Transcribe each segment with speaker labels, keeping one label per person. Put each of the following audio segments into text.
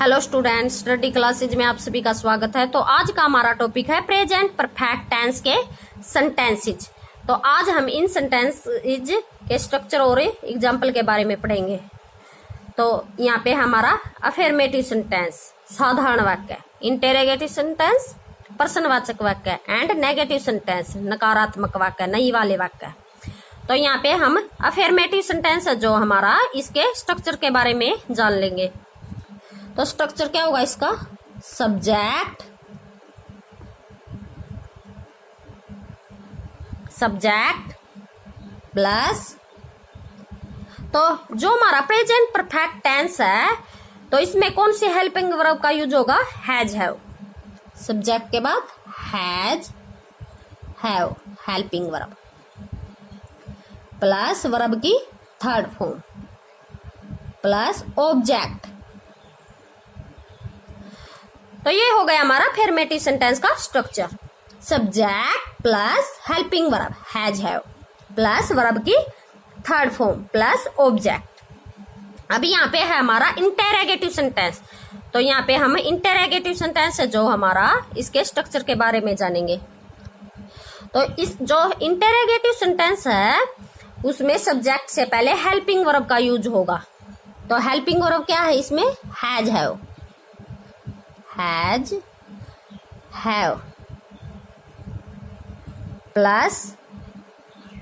Speaker 1: Hello students, study classes में आप सभी का स्वागत है। तो आज का हमारा टॉपिक है प्रेजेंट परफेक्ट टेंस के सेंटेंसेज। तो आज हम इन सेंटेंसेज के स्ट्रक्चर और एग्जाम्पल के बारे में पढ़ेंगे। तो यहाँ पे हमारा अफर्मेटिव सेंटेंस साधारण वाक्य, इंटेरोगेटिव सेंटेंस प्रश्नवाचक वाक्य एंड नेगेटिव सेंटेंस नकारात्मक वाक्य, नई वाले वाक्य। तो यहाँ पे हम अफर्मेटिव सेंटेंस है जो हमारा, इसके स्ट्रक्चर के बारे में जान लेंगे। तो स्ट्रक्चर क्या होगा इसका? सब्जेक्ट प्लस, तो जो हमारा प्रेजेंट परफेक्ट टेंस है तो इसमें कौन सी हेल्पिंग वर्ब का यूज होगा? Has, have. सब्जेक्ट के बाद has, have helping verb plus verb की थर्ड फॉर्म प्लस ऑब्जेक्ट। तो ये हो गया हमारा अफर्मेटिव सेंटेंस का structure. Subject plus helping verb has, have plus verb की थर्ड फॉर्म प्लस ऑब्जेक्ट। अभी यहाँ पे है हमारा इंटेरोगेटिव सेंटेंस। तो यहाँ पे हम इंटेरोगेटिव सेंटेंस है जो हमारा, इसके स्ट्रक्चर के बारे में जानेंगे। तो इस जो इंटेरोगेटिव सेंटेंस है उसमें सब्जेक्ट से पहले हेल्पिंग वर्ब का यूज होगा। तो हेल्पिंग वर्ब क्या है इसमें? Has, have, has, have plus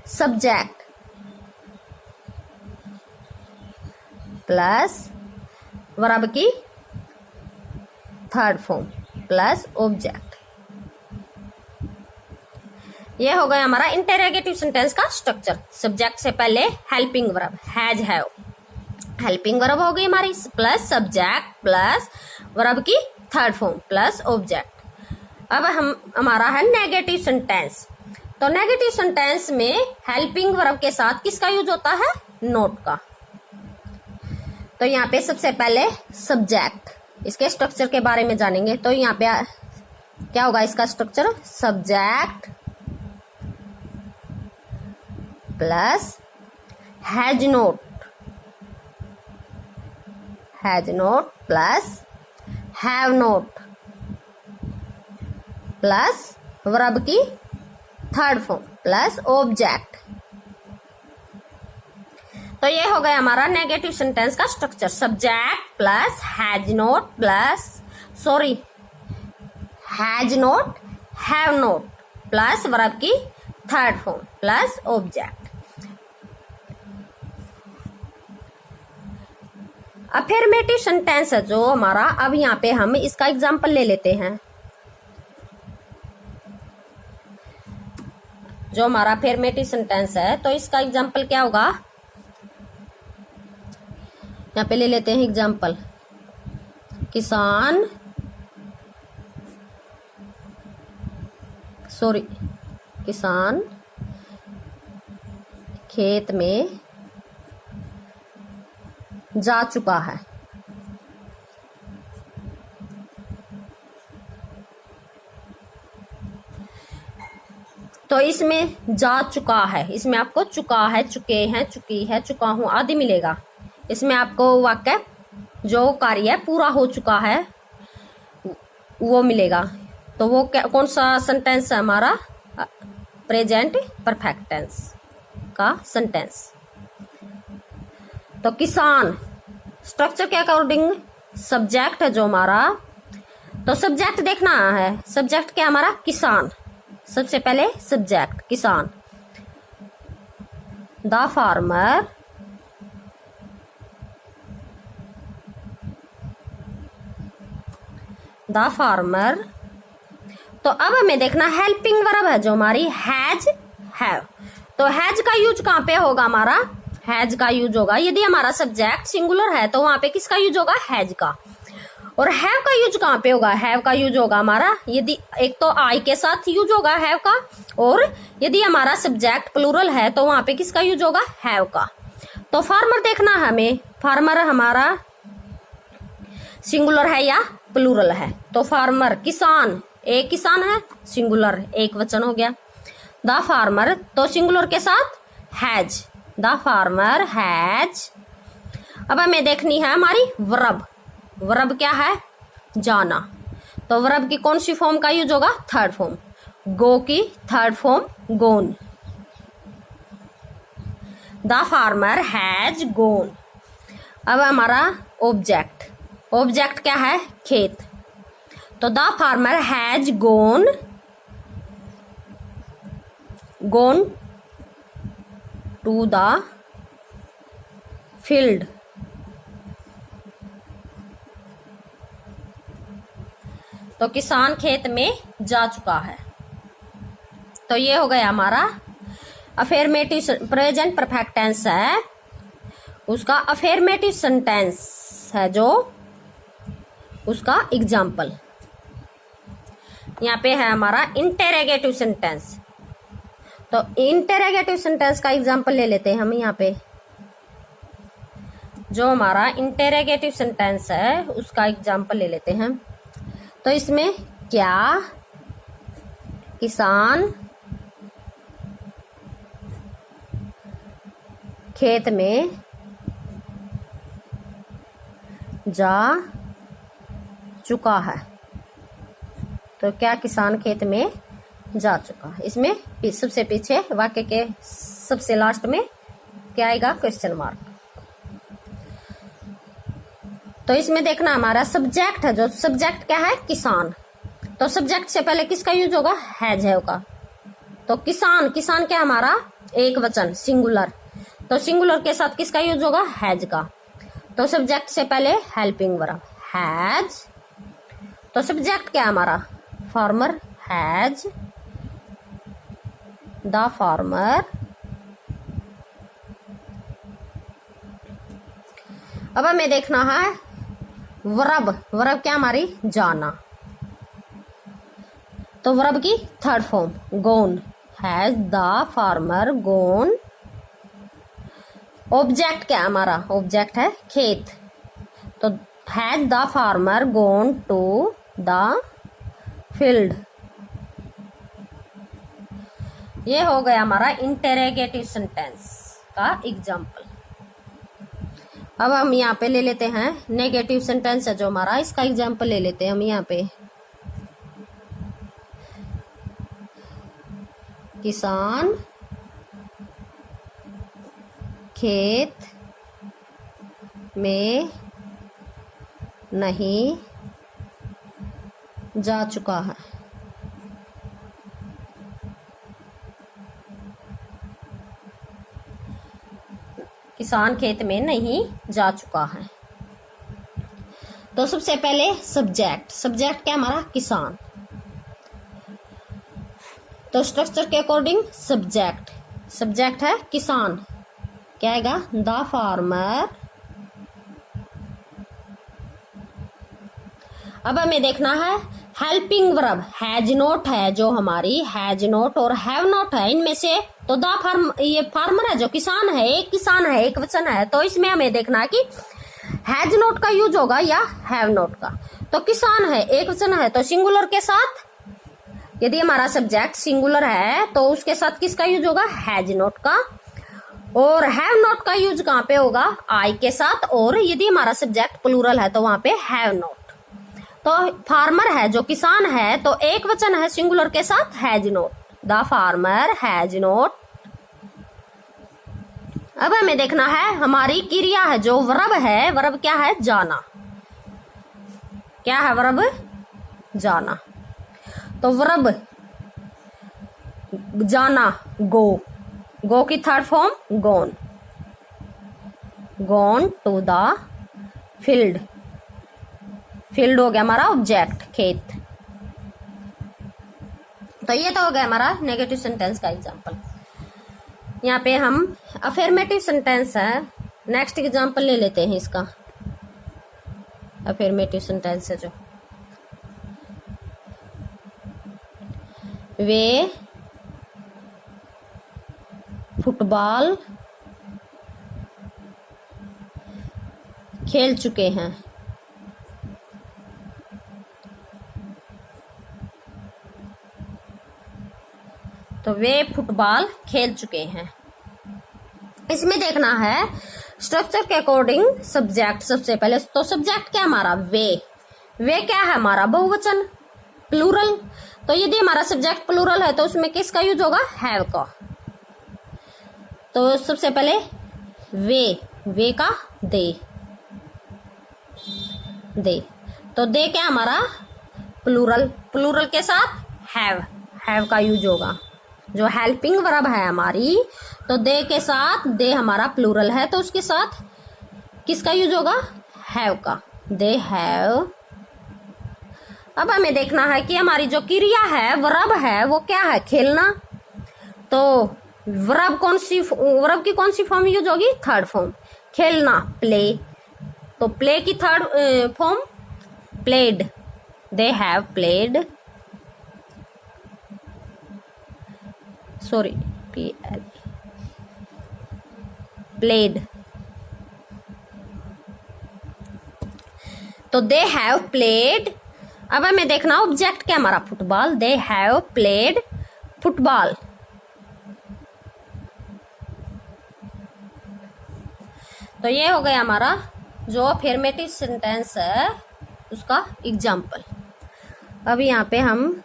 Speaker 1: subject plus verb की थर्ड फॉर्म प्लस ऑब्जेक्ट। ये हो गया हमारा इंटेरोगेटिव सेंटेंस का स्ट्रक्चर। सब्जेक्ट से पहले helping verb has, have, helping verb हो गई हमारी प्लस सब्जेक्ट प्लस वर्ब की थर्ड फॉर्म प्लस ऑब्जेक्ट। अब हमारा है नेगेटिव सेंटेंस। तो नेगेटिव सेंटेंस में हेल्पिंग वर्ब के साथ किसका यूज होता है? नॉट का। तो यहाँ पे सबसे पहले सब्जेक्ट, इसके स्ट्रक्चर के बारे में जानेंगे। तो यहाँ पे क्या होगा इसका structure? Subject plus has not, has not plus have not plus verb की थर्ड फॉर्म प्लस ऑब्जेक्ट। तो ये हो गया हमारा नेगेटिव सेंटेंस का structure. Subject plus has not plus has not, have not plus verb की third form plus object. Affirmative sentence है जो हमारा, अब यहाँ पे हम इसका एग्जाम्पल ले लेते हैं। जो हमारा अफर्मेटिव सेंटेंस है तो इसका एग्जाम्पल क्या होगा? यहाँ पे ले लेते हैं एग्जाम्पल। किसान खेत में जा चुका है। तो इसमें जा चुका है, इसमें आपको चुका है, चुके हैं, चुकी है, चुका हूं आदि मिलेगा। इसमें आपको वाक्य जो कार्य पूरा हो चुका है वो मिलेगा। तो वो कौन सा सेंटेंस है हमारा? प्रेजेंट परफेक्ट टेंस का सेंटेंस। तो किसान, स्ट्रक्चर के अकॉर्डिंग सब्जेक्ट है जो हमारा। तो सब्जेक्ट देखना है, सब्जेक्ट क्या हमारा? किसान। सबसे पहले सब्जेक्ट किसान। द फार्मर तो अब हमें देखना हेल्पिंग वर्ब है जो हमारी हैज, हैव। तो हैज का यूज कहाँ पे होगा हमारा? हैज का यूज होगा यदि हमारा सब्जेक्ट सिंगुलर है तो वहां पे किसका यूज होगा? हैज का। और हैव का यूज कहाँ पे होगा? हैव का यूज होगा हमारा, यदि एक तो आई के साथ यूज होगा हैव का, और यदि हमारा सब्जेक्ट प्लूरल है तो वहां पे किसका यूज होगा? हैव का। तो फार्मर देखना हमें, फार्मर हमारा सिंगुलर है या प्लूरल है? तो फार्मर, किसान, एक किसान है, सिंगुलर, एक वचन हो गया। द फार्मर तो सिंगुलर के साथ हैज, द फार्मर हैज। अब हमें देखनी है हमारी वर्ब, वर्ब क्या है? जाना। तो वर्ब की कौन सी फॉर्म का यूज होगा? Third form. गो की third form gone. The farmer has gone. अब हमारा ऑब्जेक्ट, ऑब्जेक्ट क्या है? खेत। तो the farmer has gone to the field. तो किसान खेत में जा चुका है। तो ये हो गया हमारा अफर्मेटिव प्रेजेंट परफेक्ट टेंस है, उसका अफर्मेटिव सेंटेंस है जो उसका एग्जाम्पल। यहाँ पे है हमारा इंटेरोगेटिव सेंटेंस। तो इंटेरोगेटिव सेंटेंस का एग्जाम्पल ले लेते हैं हम। यहाँ पे जो हमारा इंटेरोगेटिव सेंटेंस है उसका एग्जाम्पल ले लेते हैं। तो इसमें क्या किसान खेत में जा चुका है। तो क्या किसान खेत में जा चुका है, इसमें सबसे पीछे वाक्य के सबसे लास्ट में क्या आएगा? Question mark. तो इसमें देखना हमारा सब्जेक्ट है, जो सब्जेक्ट क्या है? किसान। तो सब्जेक्ट से पहले किसका यूज होगा? हैज है होगा। तो किसान, किसान क्या हमारा? एक वचन, सिंगुलर। तो सिंगुलर के साथ किसका यूज होगा? हैज का। तो सब्जेक्ट से पहले हेल्पिंग वर्ब हैज। तो सब्जेक्ट क्या हमारा? Farmer has, the farmer. अब हमें देखना है वर्ब। वर्ब क्या हमारी? जाना। तो वर्ब की third form gone. Has the farmer gone. Object क्या हमारा? ऑब्जेक्ट है खेत। तो has the farmer gone to the field. ये हो गया हमारा इंटेरोगेटिव सेंटेंस का एग्जाम्पल। अब हम यहाँ पे ले लेते हैं नेगेटिव सेंटेंस है जो हमारा, इसका एग्जाम्पल ले लेते हैं हम। यहाँ पे किसान खेत में नहीं जा चुका है। किसान खेत में नहीं जा चुका है। तो सबसे पहले सब्जेक्ट, सब्जेक्ट क्या हमारा? किसान। तो स्ट्रक्चर के अकॉर्डिंग सब्जेक्ट, सब्जेक्ट है किसान, क्या आएगा? The farmer. अब हमें देखना है हेल्पिंग वर्ब हैज नॉट है जो हमारी, हैज नॉट और हैव नॉट है, इनमें से तो द ये फार्मर है जो किसान है, एक वचन है। तो इसमें हमें देखना है कि हैज नॉट का यूज होगा या हैव नॉट का। तो किसान है, एक वचन है, तो सिंगुलर के साथ, यदि हमारा सब्जेक्ट सिंगुलर है तो उसके साथ किसका यूज होगा? हैज नॉट का। और हैव नॉट का यूज कहाँ पे होगा? आई के साथ। और यदि हमारा सब्जेक्ट प्लूरल है तो वहां पे हैव नॉट। तो फार्मर है जो किसान है, तो एक वचन है सिंगुलर के साथ has not, the farmer has not. अब हमें देखना है हमारी क्रिया है जो वर्ब है, वर्ब क्या है? जाना। क्या है वर्ब? जाना। तो वर्ब जाना गो, गो की third form gone. Gone to the field. Field हो गया हमारा ऑब्जेक्ट खेत। तो ये तो हो गया हमारा नेगेटिव सेंटेंस का एग्जांपल। यहाँ पे हम अफर्मेटिव सेंटेंस है, नेक्स्ट एग्जांपल ले लेते हैं इसका। अफर्मेटिव सेंटेंस है जो, वे फुटबॉल खेल चुके हैं। तो वे फुटबॉल खेल चुके हैं। इसमें देखना है स्ट्रक्चर के अकॉर्डिंग सब्जेक्ट सबसे पहले तो सब्जेक्ट क्या हमारा वे क्या है हमारा बहुवचन प्लूरल। तो यदि हमारा सब्जेक्ट प्लूरल है तो उसमें किसका यूज होगा हैव का। तो सबसे पहले वे का दे तो दे क्या हमारा प्लूरल के साथ हैव का यूज होगा। जो हेल्पिंग वर्ब है हमारी तो दे के साथ दे हमारा प्लूरल है तो उसके साथ किसका यूज होगा हैव का। They have. अब हमें देखना है कि हमारी जो क्रिया है वर्ब है वो क्या है खेलना। तो वर्ब की कौन सी फॉर्म यूज होगी थर्ड फॉर्म खेलना प्ले। तो प्ले की third form played. They have played played. तो दे हैव प्लेड। अब हमें देखना ऑब्जेक्ट क्या हमारा football. They have played football. तो ये हो गया हमारा जो अफर्मेटिव सेंटेंस है उसका एग्जाम्पल। अब यहाँ पे हम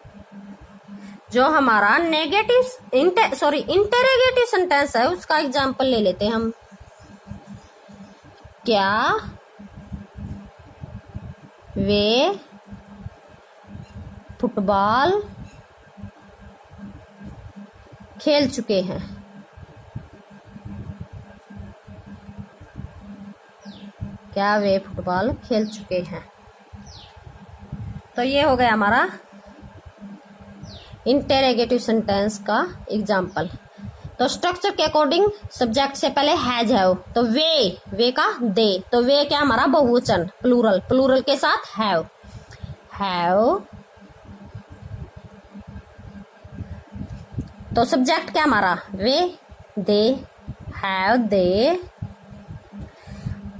Speaker 1: जो हमारा इंटेरोगेटिव सेंटेंस है उसका एग्जाम्पल ले लेते हैं हम। क्या वे फुटबॉल खेल चुके हैं। क्या वे फुटबॉल खेल चुके हैं। तो ये हो गया हमारा इंटेरोगेटिव सेंटेंस का एग्जाम्पल। तो स्ट्रक्चर के अकॉर्डिंग सब्जेक्ट से पहले हैज हैव तो वे का दे। तो वे क्या हमारा बहुवचन प्लूरल के साथ हैव। तो सब्जेक्ट क्या हमारा वे दे हैव दे।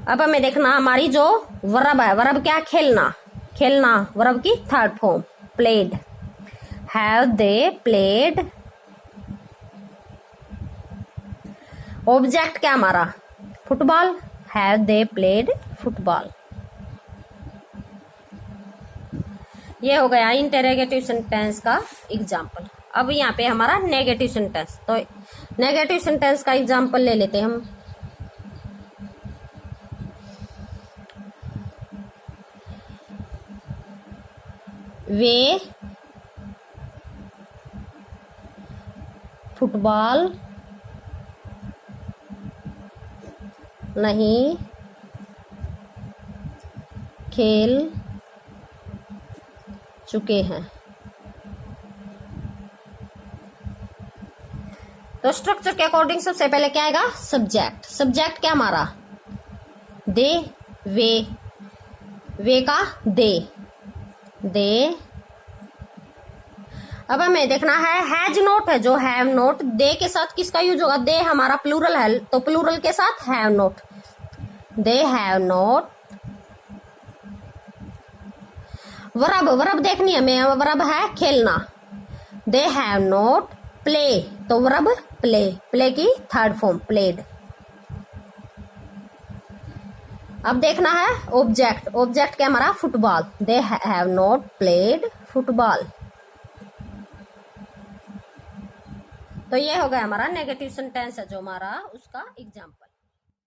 Speaker 1: अब हमें देखना हमारी जो वर्ब है वर्ब क्या खेलना वर्ब की third form played. Have they played. Object क्या हमारा football. Have they played football. ये हो गया इंटेरोगेटिव सेंटेंस का एग्जाम्पल। अब यहाँ पे हमारा नेगेटिव सेंटेंस। तो नेगेटिव सेंटेंस का एग्जाम्पल ले लेते हैं हम। वे फुटबॉल नहीं खेल चुके हैं। तो स्ट्रक्चर के अकॉर्डिंग सबसे पहले क्या आएगा सब्जेक्ट क्या हमारा वे का दे। अब हमें देखना है हैज नोट है जो हैव नोट दे के साथ किसका यूज होगा। दे हमारा प्लूरल है तो प्लूरल के साथ have note. They have note. Verb देखनी है हमें। वर्ब है खेलना। They have note play. तो वर्ब प्ले की थर्ड फॉर्म प्लेड। अब देखना है ऑब्जेक्ट क्या हमारा football. They have not played football. तो ये हो गया हमारा नेगेटिव सेंटेंस है जो हमारा उसका एग्जाम्पल।